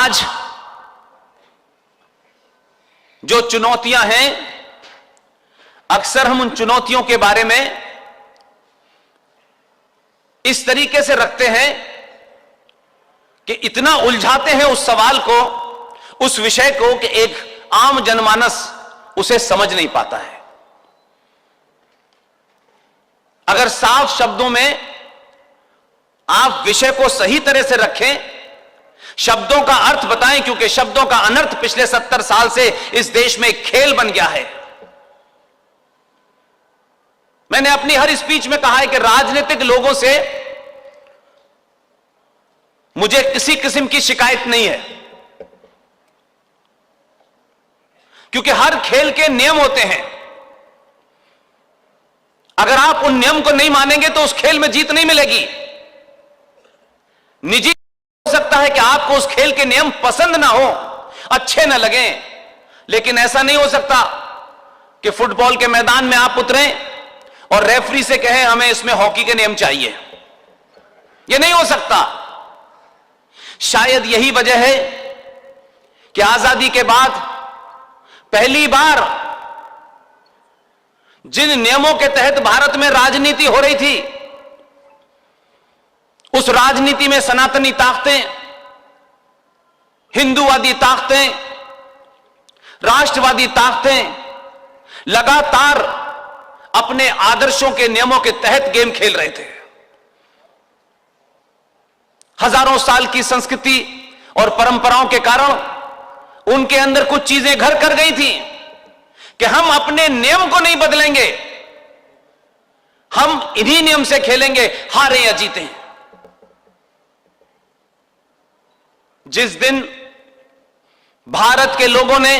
आज जो चुनौतियां हैं, अक्सर हम उन चुनौतियों के बारे में इस तरीके से रखते हैं कि इतना उलझाते हैं उस सवाल को, उस विषय को, कि एक आम जनमानस उसे समझ नहीं पाता है। अगर साफ शब्दों में आप विषय को सही तरह से रखें, शब्दों का अर्थ बताएं, क्योंकि शब्दों का अनर्थ पिछले 70 साल से इस देश में एक खेल बन गया है। मैंने अपनी हर स्पीच में कहा है कि राजनीतिक लोगों से मुझे किसी किस्म की शिकायत नहीं है, क्योंकि हर खेल के नियम होते हैं। अगर आप उन नियम को नहीं मानेंगे तो उस खेल में जीत नहीं मिलेगी। निजी हो सकता है कि आपको उस खेल के नियम पसंद ना हो, अच्छे ना लगें, लेकिन ऐसा नहीं हो सकता कि फुटबॉल के मैदान में आप उतरें और रेफरी से कहें हमें इसमें हॉकी के नियम चाहिए। यह नहीं हो सकता। शायद यही वजह है कि आजादी के बाद पहली बार जिन नियमों के तहत भारत में राजनीति हो रही थी, उस राजनीति में सनातनी ताकतें, हिंदूवादी ताकतें, राष्ट्रवादी ताकतें लगातार अपने आदर्शों के नियमों के तहत गेम खेल रहे थे। हजारों साल की संस्कृति और परंपराओं के कारण उनके अंदर कुछ चीजें घर कर गई थी कि हम अपने नियम को नहीं बदलेंगे, हम इन्हीं नियम से खेलेंगे, हारे या जीते। जिस दिन भारत के लोगों ने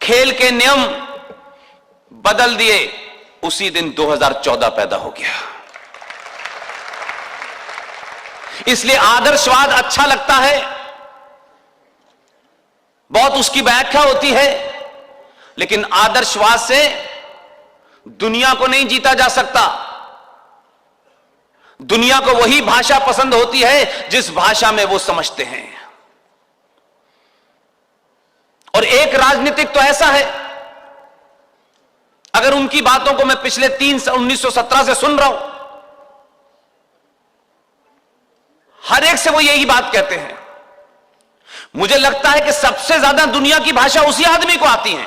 खेल के नियम बदल दिए, उसी दिन 2014 पैदा हो गया। इसलिए आदर्शवाद अच्छा लगता है, बहुत उसकी व्याख्या होती है, लेकिन आदर्शवाद से दुनिया को नहीं जीता जा सकता। दुनिया को वही भाषा पसंद होती है जिस भाषा में वो समझते हैं। और एक राजनीतिक तो ऐसा है, अगर उनकी बातों को मैं पिछले 1917 से सुन रहा हूं, हर एक से वो यही बात कहते हैं। मुझे लगता है कि सबसे ज्यादा दुनिया की भाषा उसी आदमी को आती है।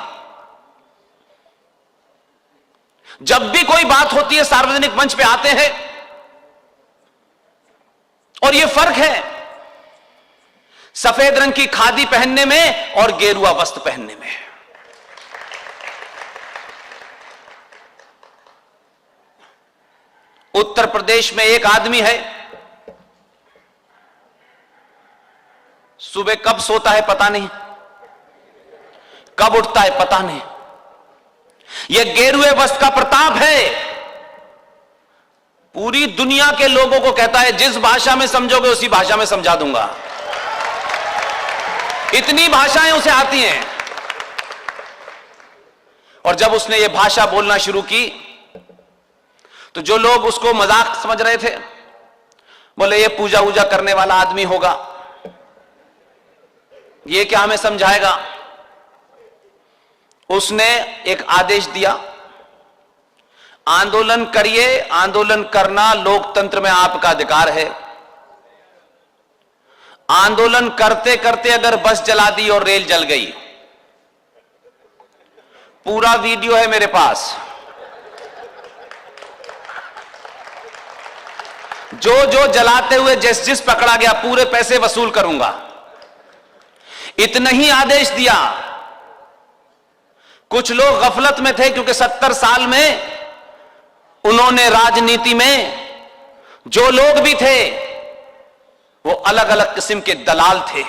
जब भी कोई बात होती है, सार्वजनिक मंच पे आते हैं, और ये फर्क है सफेद रंग की खादी पहनने में और गेरुआ वस्त्र पहनने में। उत्तर प्रदेश में एक आदमी है, सुबह कब सोता है पता नहीं, कब उठता है पता नहीं। यह गेरुए वस्त्र का प्रताप है। पूरी दुनिया के लोगों को कहता है जिस भाषा में समझोगे उसी भाषा में समझा दूंगा। इतनी भाषाएं उसे आती हैं। और जब उसने यह भाषा बोलना शुरू की तो जो लोग उसको मजाक समझ रहे थे, बोले ये पूजा वूजा करने वाला आदमी होगा, ये क्या हमें समझाएगा। उसने एक आदेश दिया, आंदोलन करिए, आंदोलन करना लोकतंत्र में आपका अधिकार है। आंदोलन करते करते अगर बस जला दी और रेल जल गई, पूरा वीडियो है मेरे पास, जो जो जलाते हुए जिस जिस पकड़ा गया पूरे पैसे वसूल करूंगा। इतना ही आदेश दिया। कुछ लोग गफलत में थे, क्योंकि 70 साल में उन्होंने राजनीति में जो लोग भी थे वो अलग अलग किस्म के दलाल थे,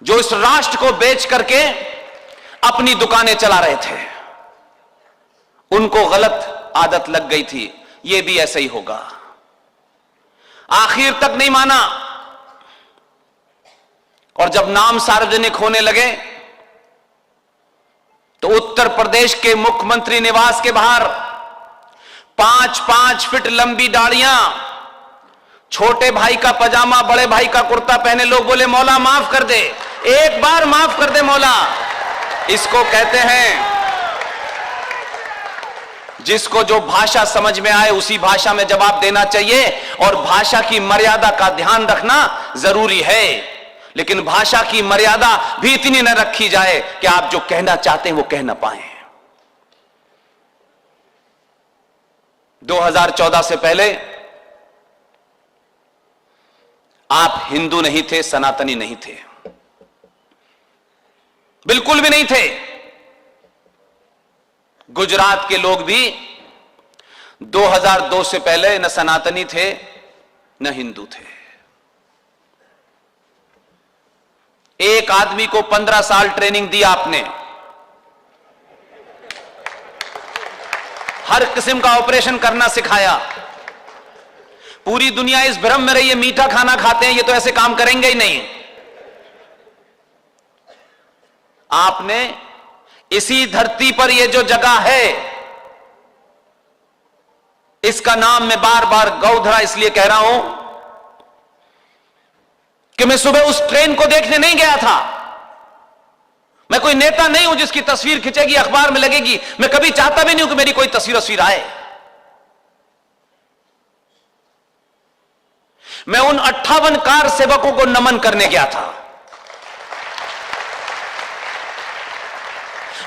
जो इस राष्ट्र को बेच करके अपनी दुकानें चला रहे थे। उनको गलत आदत लग गई थी, ये भी ऐसा ही होगा। आखिर तक नहीं माना, और जब नाम सार्वजनिक होने लगे तो उत्तर प्रदेश के मुख्यमंत्री निवास के बाहर 5-5 फीट लंबी डाड़ियां छोटे भाई का पजामा बड़े भाई का कुर्ता पहने, लोग बोले मौला माफ कर दे, एक बार माफ कर दे मौला। इसको कहते हैं जिसको जो भाषा समझ में आए उसी भाषा में जवाब देना चाहिए, और भाषा की मर्यादा का ध्यान रखना जरूरी है, लेकिन भाषा की मर्यादा भी इतनी न रखी जाए कि आप जो कहना चाहते हैं वो कह ना पाए। 2014 से पहले आप हिंदू नहीं थे, सनातनी नहीं थे, बिल्कुल भी नहीं थे। गुजरात के लोग भी 2002 से पहले न सनातनी थे न हिंदू थे। एक आदमी को 15 साल ट्रेनिंग दी आपने, हर किस्म का ऑपरेशन करना सिखाया। पूरी दुनिया इस भ्रम में रही है मीठा खाना खाते हैं, ये तो ऐसे काम करेंगे ही नहीं। आपने इसी धरती पर ये जो जगह है, इसका नाम मैं बार बार गौधरा इसलिए कह रहा हूं कि मैं सुबह उस ट्रेन को देखने नहीं गया था। मैं कोई नेता नहीं हूं जिसकी तस्वीर खिंचेगी अखबार में लगेगी, मैं कभी चाहता भी नहीं हूं कि मेरी कोई तस्वीर आए। मैं उन 58 कार सेवकों को नमन करने गया था।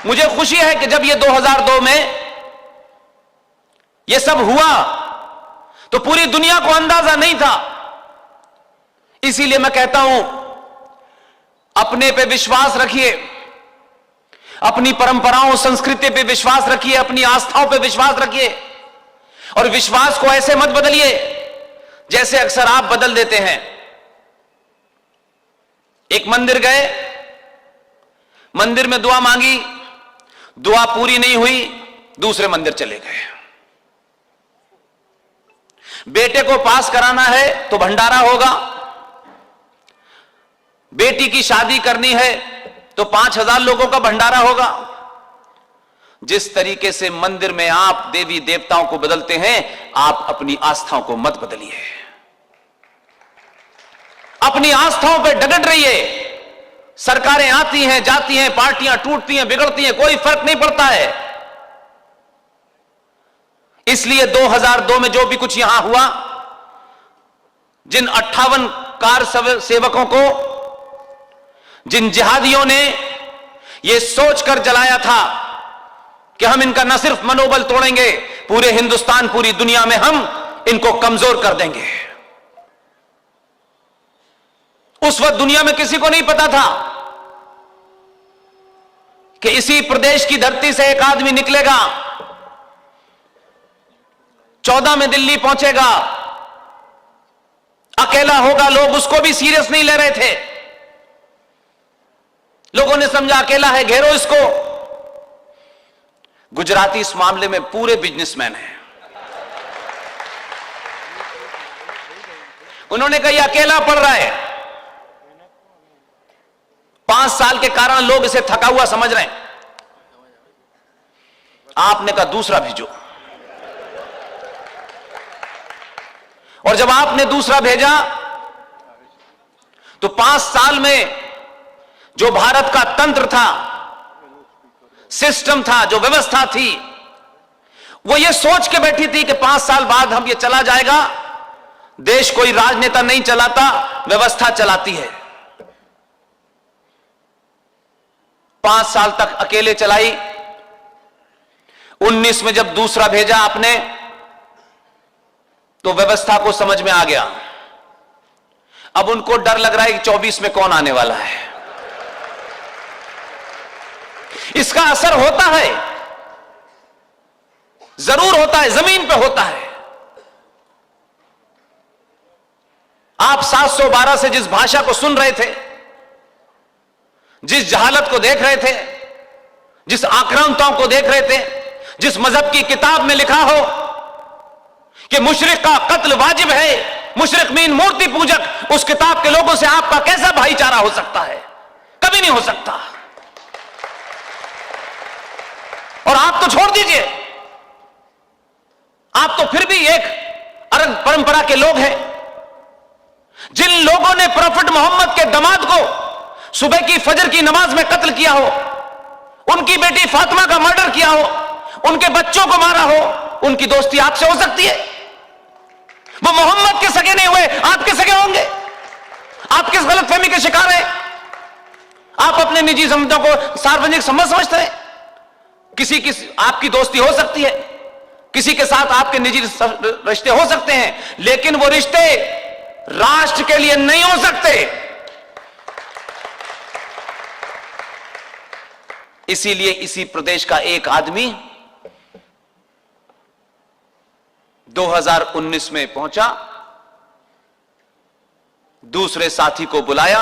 मुझे खुशी है कि जब ये 2002 में ये सब हुआ तो पूरी दुनिया को अंदाजा नहीं था। इसीलिए मैं कहता हूं अपने पे विश्वास रखिए, अपनी परंपराओं संस्कृति पे विश्वास रखिए, अपनी आस्थाओं पे विश्वास रखिए, और विश्वास को ऐसे मत बदलिए जैसे अक्सर आप बदल देते हैं। एक मंदिर गए, मंदिर में दुआ मांगी, दुआ पूरी नहीं हुई, दूसरे मंदिर चले गए। बेटे को पास कराना है तो भंडारा होगा, बेटी की शादी करनी है तो 5000 लोगों का भंडारा होगा। जिस तरीके से मंदिर में आप देवी देवताओं को बदलते हैं, आप अपनी आस्थाओं को मत बदलिए। अपनी आस्थाओं पर डगट रहिए। सरकारें आती हैं जाती हैं, पार्टियां टूटती हैं बिगड़ती हैं, कोई फर्क नहीं पड़ता है। इसलिए 2002 में जो भी कुछ यहां हुआ, जिन 58 कार सेवकों को, जिन जिहादियों ने यह सोचकर जलाया था कि हम इनका न सिर्फ मनोबल तोड़ेंगे, पूरे हिंदुस्तान पूरी दुनिया में हम इनको कमजोर कर देंगे। उस वक्त दुनिया में किसी को नहीं पता था कि इसी प्रदेश की धरती से एक आदमी निकलेगा, 14 में दिल्ली पहुंचेगा, अकेला होगा। लोग उसको भी सीरियस नहीं ले रहे थे। लोगों ने समझा अकेला है, घेरो इसको। गुजराती इस मामले में पूरे बिजनेसमैन हैं। उन्होंने कहा यह अकेला पड़ रहा है। 5 साल के कारण लोग इसे थका हुआ समझ रहे हैं। आपने कहा दूसरा भेजो, और जब आपने दूसरा भेजा तो 5 साल में जो भारत का तंत्र था, सिस्टम था, जो व्यवस्था थी, वो ये सोच के बैठी थी कि 5 साल बाद हम ये चला जाएगा। देश कोई राजनेता नहीं चलाता, व्यवस्था चलाती है। 5 साल तक अकेले चलाई। 19 में जब दूसरा भेजा आपने, तो व्यवस्था को समझ में आ गया। अब उनको डर लग रहा है कि 24 में कौन आने वाला है। इसका असर होता है, जरूर होता है, जमीन पे होता है। आप 712 से जिस भाषा को सुन रहे थे, जिस जहालत को देख रहे थे, जिस आक्रांताओं को देख रहे थे, जिस मजहब की किताब में लिखा हो कि मुशरिक का कत्ल वाजिब है, मुशरिक मीन मूर्ति पूजक, उस किताब के लोगों से आपका कैसा भाईचारा हो सकता है? कभी नहीं हो सकता। और आप तो छोड़ दीजिए, आप तो फिर भी एक अरब परंपरा के लोग हैं। जिन लोगों ने प्रॉफिट मोहम्मद के दामाद को सुबह की फजर की नमाज में कत्ल किया हो, उनकी बेटी फातिमा का मर्डर किया हो, उनके बच्चों को मारा हो, उनकी दोस्ती आपसे हो सकती है? वो मोहम्मद के सगे नहीं हुए, आपके सगे होंगे? आप किस गलतफहमी के शिकार हैं? आप अपने निजी संबंधों को सार्वजनिक संबंध समझते हैं? किसी आपकी दोस्ती हो सकती है, किसी के साथ आपके निजी रिश्ते हो सकते हैं, लेकिन वो रिश्ते राष्ट्र के लिए नहीं हो सकते। इसीलिए इसी प्रदेश का एक आदमी 2019 में पहुंचा, दूसरे साथी को बुलाया,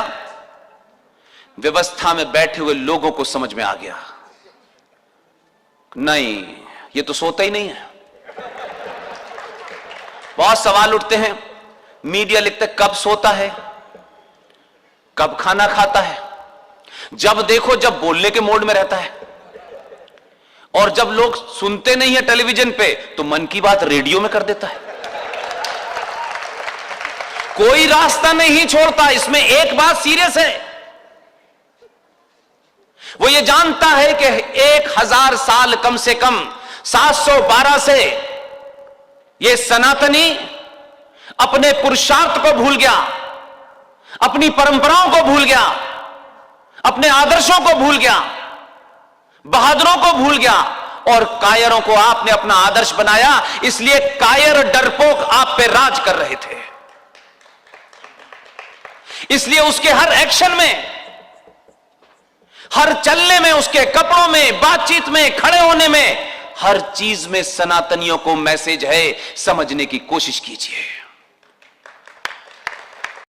व्यवस्था में बैठे हुए लोगों को समझ में आ गया, नहीं ये तो सोता ही नहीं है। बहुत सवाल उठते हैं, मीडिया लिखते कब सोता है, कब खाना खाता है, जब देखो जब बोलने के मोड में रहता है, और जब लोग सुनते नहीं है टेलीविजन पे तो मन की बात रेडियो में कर देता है। कोई रास्ता नहीं छोड़ता। इसमें एक बात सीरियस है, वो ये जानता है कि 1000 साल कम से कम 712 से ये सनातनी अपने पुरुषार्थ को भूल गया, अपनी परंपराओं को भूल गया, अपने आदर्शों को भूल गया, बहादुरों को भूल गया, और कायरों को आपने अपना आदर्श बनाया। इसलिए कायर डरपोक आप पे राज कर रहे थे। इसलिए उसके हर एक्शन में, हर चलने में, उसके कपड़ों में, बातचीत में, खड़े होने में, हर चीज में सनातनियों को मैसेज है। समझने की कोशिश कीजिए।